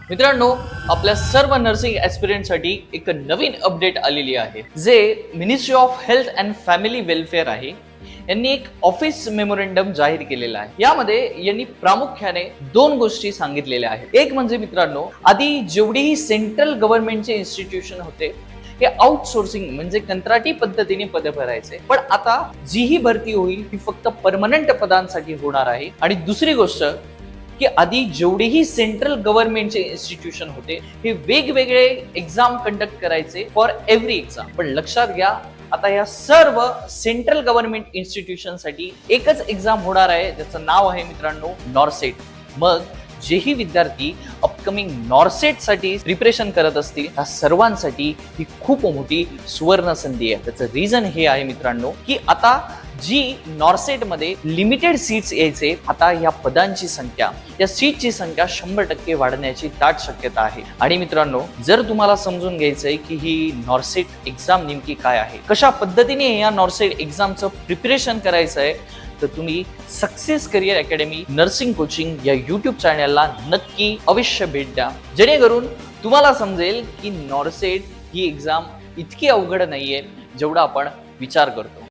मित्रांनो, आपल्या सर्व नर्सिंग ॲस्पिरंटसाठी एक नवीन अपडेट आलेली आहे, जे ministry of health and family welfare आहे यांनी एक ऑफिस मेमोरेंडम जाहीर केलेला आहे। यामध्ये यांनी प्रामुख्याने दोन गोष्टी सांगितलेल्या आहेत। एक म्हणजे मित्रांनो, आधी जेवढीही सेंट्रल गव्हर्नमेंटचे इन्स्टिट्यूशन होते हे आउटसोर्सिंग म्हणजे कंत्राटी पद्धतीने पद भरायचे, पण आता जी ही भरती होईल ती फक्त परमनंट पदांसाठी होणार आहे। आणि दुसरी गोष्ट की आधी जेवढेही सेंट्रल गव्हर्नमेंटचे इन्स्टिट्यूशन होते हे वेगवेगळे एक्झाम कंडक्ट करायचे फॉर एव्हरी एक्झाम, पण लक्षात घ्या आता या सर्व सेंट्रल गव्हर्नमेंट इन्स्टिट्यूशन साठी एकच एक्झाम होणार आहे, ज्याचं नाव आहे मित्रांनो नॉर्सेट। मग जेही विद्यार्थी अपकमिंग नॉर्सेट साठी प्रिपरेशन करत असतील त्या सर्वांसाठी ही खूप मोठी सुवर्ण संधी आहे। त्याचं रिझन हे आहे मित्रांनो की आता जी नॉर्सेट मध्ये लिमिटेड सीट्स यायचे, आता या पदांची संख्या या सीटची संख्या 100% वाढण्याची दाट शक्यता आहे। आणि मित्रांनो, जर तुम्हाला समजून घ्यायचंय की ही नॉर्सेट एक्झाम नेमकी काय आहे, कशा पद्धतीने या नॉर्सेट एक्झामचं प्रिपरेशन करायचं आहे, तर तुम्ही success career academy nursing coaching या यूट्यूब चॅनलला नक्की अवश्य भेट द्या, जेणेकरून तुम्हाला समजेल की नॉर्सेट ही एक्झाम इतकी अवघड नाहीये जेवढा आपण विचार करतो।